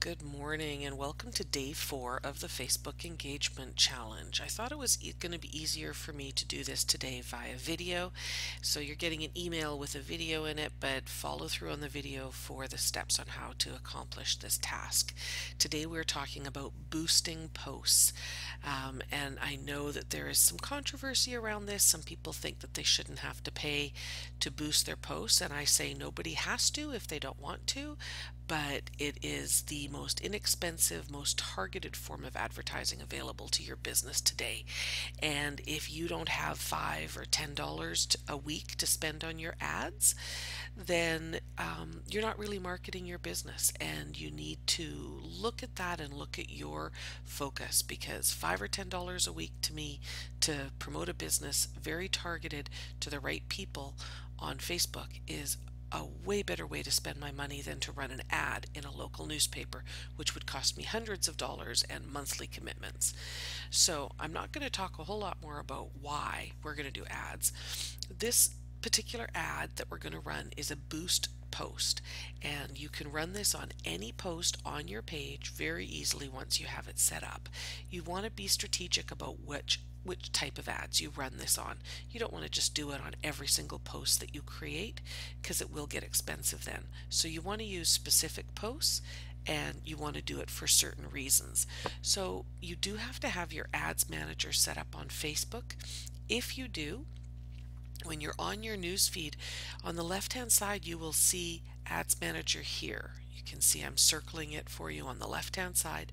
Good morning and welcome to day 4 of the Facebook Engagement Challenge. I thought it was going to be easier for me to do this today via video. So you're getting an email with a video in it, but follow through on the video for the steps on how to accomplish this task. Today we're talking about boosting posts. And I know that there is some controversy around this. Some people think that they shouldn't have to pay to boost their posts, and I say nobody has to if they don't want to, but it is the most inexpensive, most targeted form of advertising available to your business today. And if you don't have $5 or $10 a week to spend on your ads, then you're not really marketing your business, and you need to look at that and look at your focus, because $5 or $10 a week to me to promote a business very targeted to the right people on Facebook is a way better way to spend my money than to run an ad in a local newspaper, which would cost me hundreds of dollars and monthly commitments. So I'm not going to talk a whole lot more about why we're going to do ads. This particular ad that we're going to run is a boost post, and you can run this on any post on your page very easily once you have it set up. You want to be strategic about which type of ads you run this on. You don't want to just do it on every single post that you create, because it will get expensive then. So you want to use specific posts, and you want to do it for certain reasons. So you do have to have your ads manager set up on Facebook. If you do, when you're on your news feed, on the left hand side you will see Ads Manager here. You can see I'm circling it for you on the left hand side,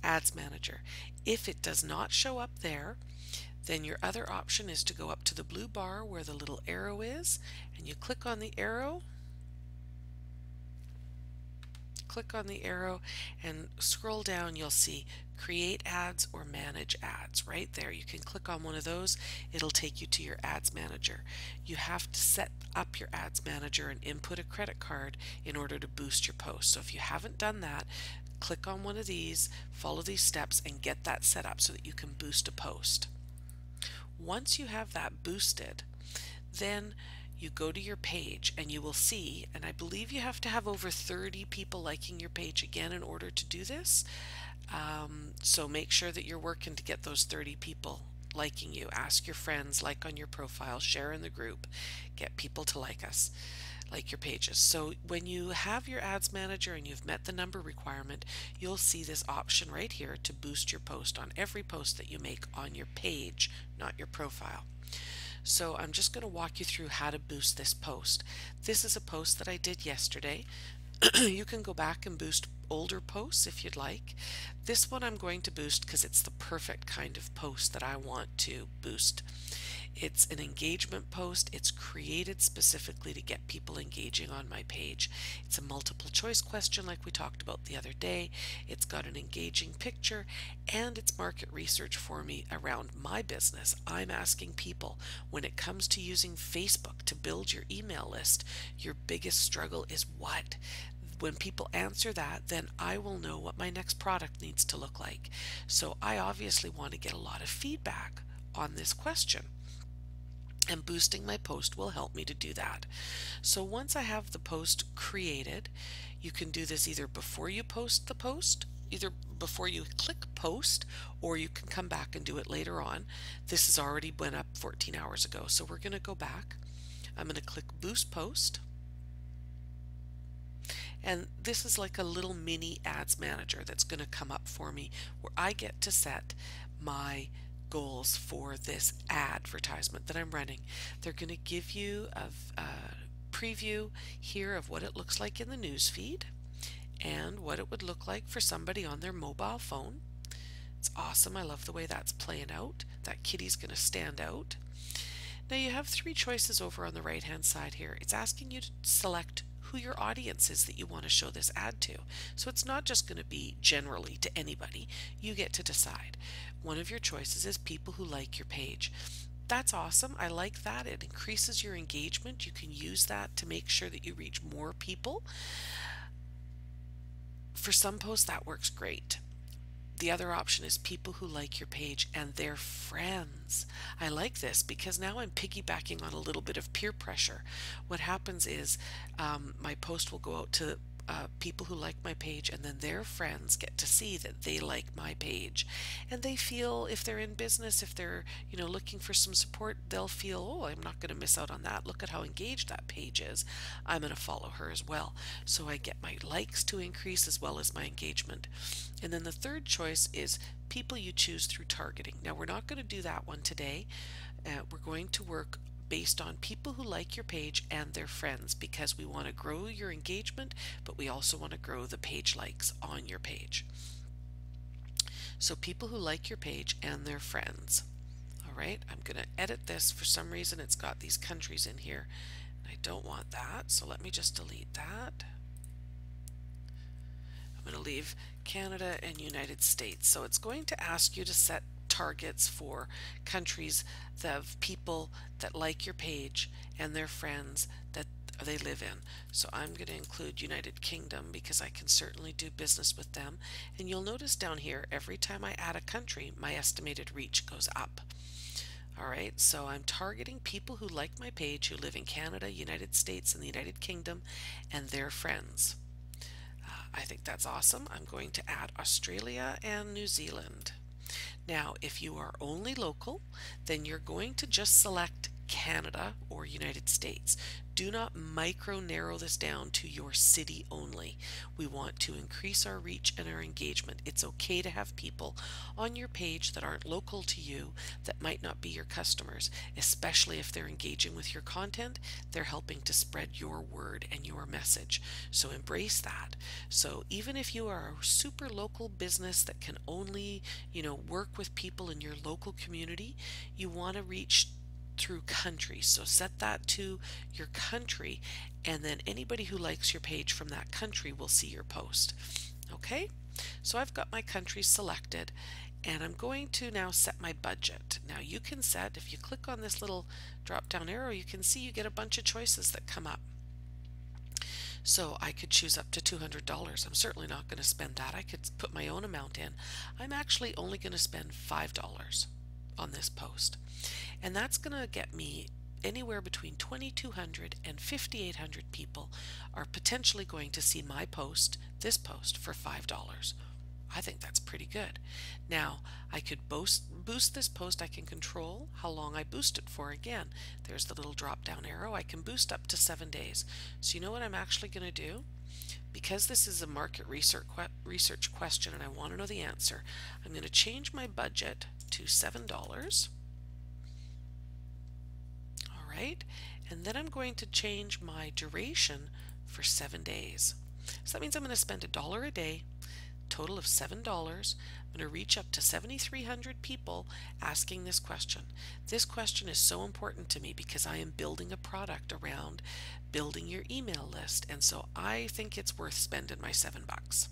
Ads Manager. If it does not show up there, then your other option is to go up to the blue bar where the little arrow is, and you click on the arrow, and scroll down. You'll see Create Ads or Manage Ads right there. You can click on one of those. It'll take you to your Ads Manager. You have to set up your Ads Manager and input a credit card in order to boost your post. So if you haven't done that, click on one of these, follow these steps, and get that set up so that you can boost a post. Once you have that boosted, then you go to your page and you will see, and I believe you have to have over 30 people liking your page again in order to do this. So make sure that you're working to get those 30 people liking you. Ask your friends, like on your profile, share in the group, get people to like us, like your pages. So when you have your ads manager and you've met the number requirement, you'll see this option right here to boost your post on every post that you make on your page, not your profile. So I'm just going to walk you through how to boost this post. This is a post that I did yesterday. You can go back and boost older posts if you'd like. This one I'm going to boost because it's the perfect kind of post that I want to boost. It's an engagement post. It's created specifically to get people engaging on my page. It's a multiple choice question like we talked about the other day. It's got an engaging picture, and it's market research for me around my business. I'm asking people, when it comes to using Facebook to build your email list, your biggest struggle is what? When people answer that, then I will know what my next product needs to look like. So I obviously want to get a lot of feedback on this question, and boosting my post will help me to do that. So once I have the post created, you can do this either before you post the post, either before you click post, or you can come back and do it later on. This has already went up 14 hours ago, so we're going to go back. I'm going to click boost post, and this is like a little mini ads manager that's going to come up for me, where I get to set my goals for this advertisement that I'm running. They're going to give you a preview here of what it looks like in the news feed and what it would look like for somebody on their mobile phone. It's awesome. I love the way that's playing out. That kitty's going to stand out. Now you have 3 choices over on the right hand side here. It's asking you to select who your audience is that you want to show this ad to. So it's not just going to be generally to anybody. You get to decide. One of your choices is people who like your page. That's awesome. I like that. It increases your engagement. You can use that to make sure that you reach more people. For some posts that works great. The other option is people who like your page and their friends. I like this because now I'm piggybacking on a little bit of peer pressure. What happens is my post will go out to people who like my page, and then their friends get to see that they like my page, and they feel, if they're in business, if they're looking for some support, they'll feel, oh, I'm not going to miss out on that. Look at how engaged that page is. I'm going to follow her as well. So I get my likes to increase as well as my engagement. And then the third choice is people you choose through targeting. Now we're not going to do that one today. We're going to work based on people who like your page and their friends, because we want to grow your engagement, but we also want to grow the page likes on your page. So people who like your page and their friends. All right, I'm going to edit this. For some reason it's got these countries in here, and I don't want that, so let me just delete that. I'm going to leave Canada and United States. So it's going to ask you to set targets for countries of people that like your page and their friends that they live in. So I'm going to include United Kingdom because I can certainly do business with them. And you'll notice down here, every time I add a country, my estimated reach goes up. All right, so I'm targeting people who like my page, who live in Canada, United States, and the United Kingdom, and their friends. I think that's awesome. I'm going to add Australia and New Zealand. Now, if you are only local, then you're going to just select Canada or United States. Do not micro narrow this down to your city only. We want to increase our reach and our engagement. It's okay to have people on your page that aren't local to you, that might not be your customers, especially if they're engaging with your content. They're helping to spread your word and your message. So embrace that. So even if you are a super local business that can only, work with people in your local community, you want to reach through country. So set that to your country, and then anybody who likes your page from that country will see your post. Okay, so I've got my countries selected, and I'm going to now set my budget. Now you can set, if you click on this little drop down arrow, you can see you get a bunch of choices that come up. So I could choose up to $200. I'm certainly not going to spend that. I could put my own amount in. I'm actually only going to spend $5 on this post. And that's going to get me anywhere between 2,200 and 5,800 people are potentially going to see my post, this post, for $5. I think that's pretty good. Now, I could boost this post. I can control how long I boost it for. Again, there's the little drop down arrow. I can boost up to 7 days. So you know what I'm actually going to do? Because this is a market research question and I want to know the answer, I'm going to change my budget to $7. All right, and then I'm going to change my duration for 7 days. So that means I'm going to spend $1 a day, total of $7. I'm going to reach up to 7,300 people asking this question. This question is so important to me because I am building a product around building your email list, and so I think it's worth spending my $7.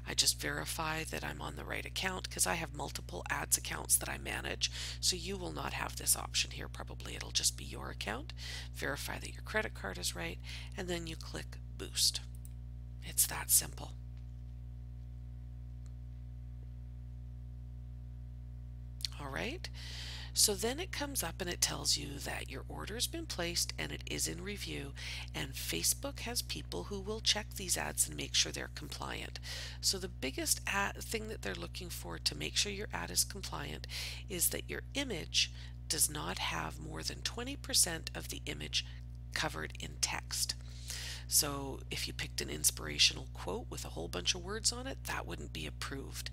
I just verify that I'm on the right account because I have multiple ads accounts that I manage, so you will not have this option here. Probably it'll just be your account. Verify that your credit card is right, and then you click boost. It's that simple. All right, so then it comes up and it tells you that your order's been placed and it is in review, and Facebook has people who will check these ads and make sure they're compliant. So the biggest thing that they're looking for to make sure your ad is compliant is that your image does not have more than 20% of the image covered in text. So if you picked an inspirational quote with a whole bunch of words on it, that wouldn't be approved.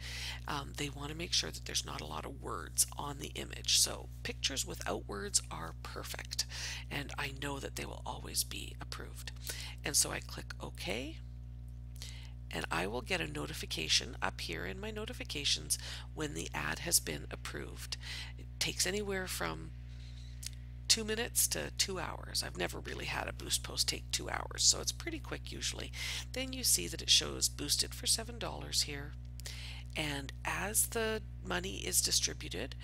They want to make sure that there's not a lot of words on the image. So pictures without words are perfect, and I know that they will always be approved. And so I click OK, and I will get a notification up here in my notifications when the ad has been approved. It takes anywhere from 2 minutes to 2 hours. I've never really had a boost post take 2 hours, so it's pretty quick usually. Then you see that it shows boosted for $7 here, and as the money is distributed,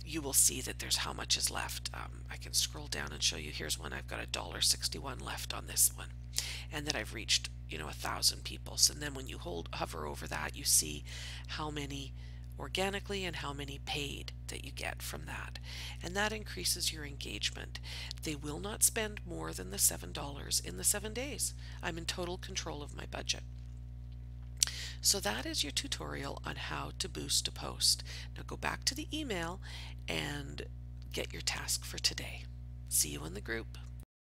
you will see that there's how much is left. I can scroll down and show you. Here's one. I've got $1.61 left on this one, and that I've reached 1,000 people. So then when you hover over that, you see how many organically and how many paid that you get from that. And that increases your engagement. They will not spend more than the $7 in the 7 days. I'm in total control of my budget. So that is your tutorial on how to boost a post. Now go back to the email and get your task for today. See you in the group.